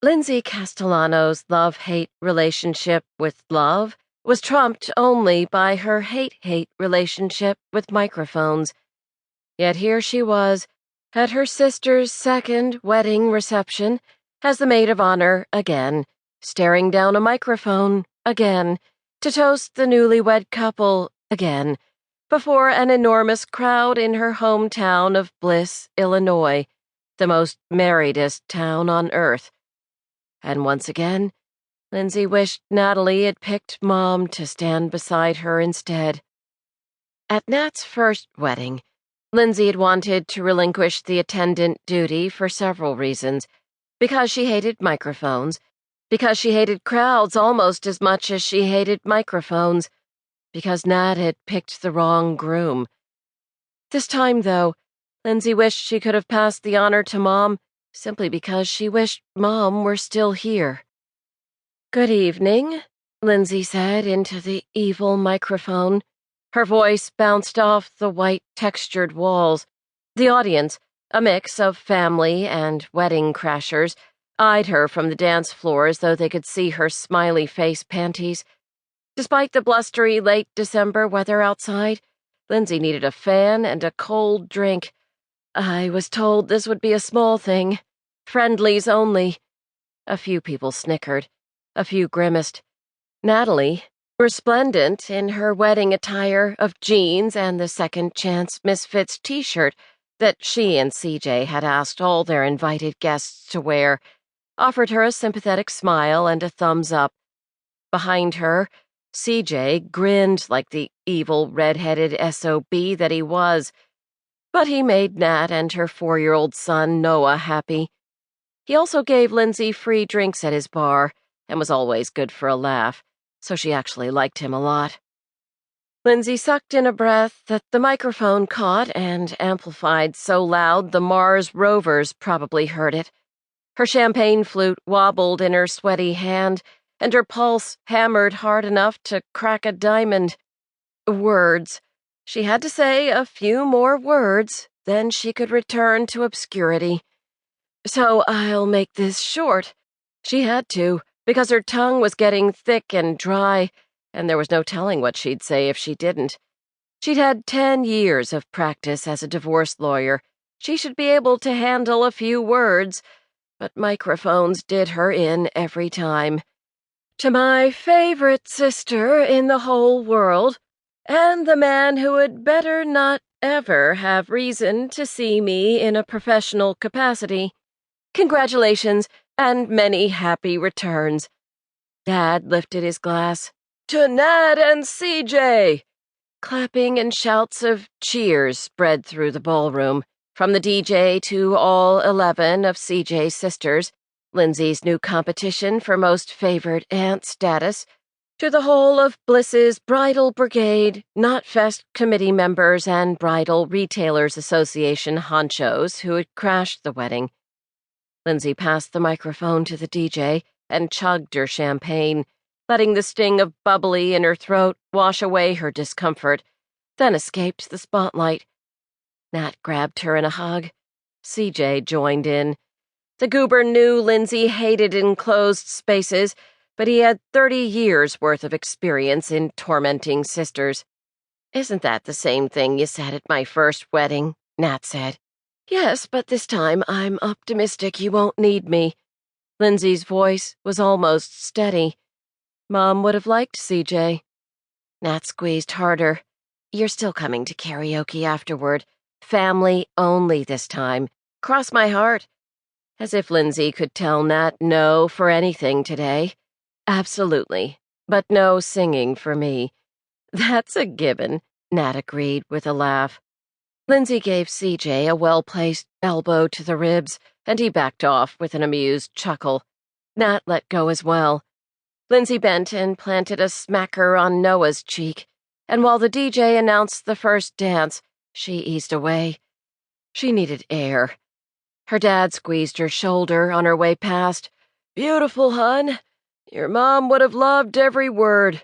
Lindsey Castellano's love-hate relationship with love was trumped only by her hate-hate relationship with microphones. Yet here she was, at her sister's second wedding reception, as the maid of honor again, staring down a microphone again, to toast the newlywed couple again, before an enormous crowd in her hometown of Bliss, Illinois, the most marriedest town on earth. And once again, Lindsey wished Natalie had picked Mom to stand beside her instead. At Nat's first wedding, Lindsey had wanted to relinquish the attendant duty for several reasons. Because she hated microphones, because she hated crowds almost as much as she hated microphones, because Nat had picked the wrong groom. This time, though, Lindsey wished she could have passed the honor to Mom simply because she wished Mom were still here. "Good evening," Lindsey said into the evil microphone. Her voice bounced off the white textured walls. The audience, a mix of family and wedding crashers, eyed her from the dance floor as though they could see her smiley face panties. Despite the blustery late December weather outside, Lindsey needed a fan and a cold drink. I was told this would be a small thing. Friendlies only. A few people snickered. A few grimaced. Natalie, resplendent in her wedding attire of jeans and the Second Chance Misfits t-shirt that she and CJ had asked all their invited guests to wear, offered her a sympathetic smile and a thumbs up. Behind her, CJ grinned like the evil red-headed SOB that he was, but he made Nat and her 4-year-old son Noah happy. He also gave Lindsey free drinks at his bar and was always good for a laugh, so she actually liked him a lot. Lindsey sucked in a breath that the microphone caught and amplified so loud the Mars rovers probably heard it. Her champagne flute wobbled in her sweaty hand, and her pulse hammered hard enough to crack a diamond. Words. She had to say a few more words, then she could return to obscurity. So I'll make this short. She had to, because her tongue was getting thick and dry, and there was no telling what she'd say if she didn't. She'd had 10 years of practice as a divorce lawyer. She should be able to handle a few words, but microphones did her in every time. "To my favorite sister in the whole world, and the man who had better not ever have reason to see me in a professional capacity. Congratulations, and many happy returns." Dad lifted his glass. "To Nat and CJ!" Clapping and shouts of cheers spread through the ballroom, from the DJ to all 11 of CJ's sisters, Lindsey's new competition for most favored aunt status, to the whole of Bliss's Bridal Brigade, Knotfest committee members, and Bridal Retailers Association honchos who had crashed the wedding. Lindsey passed the microphone to the DJ and chugged her champagne, letting the sting of bubbly in her throat wash away her discomfort, then escaped the spotlight. Nat grabbed her in a hug. CJ joined in. The goober knew Lindsey hated enclosed spaces, but he had 30 years' worth of experience in tormenting sisters. "Isn't that the same thing you said at my first wedding?" Nat said. "Yes, but this time I'm optimistic you won't need me." Lindsey's voice was almost steady. Mom would have liked CJ. Nat squeezed harder. "You're still coming to karaoke afterward. Family only this time. Cross my heart." As if Lindsey could tell Nat no for anything today. "Absolutely, but no singing for me." "That's a given," Nat agreed with a laugh. Lindsey gave CJ a well-placed elbow to the ribs, and he backed off with an amused chuckle. Nat let go as well. Lindsey bent and planted a smacker on Noah's cheek, and while the DJ announced the first dance, she eased away. She needed air. Her dad squeezed her shoulder on her way past. "Beautiful, hon. Your mom would have loved every word."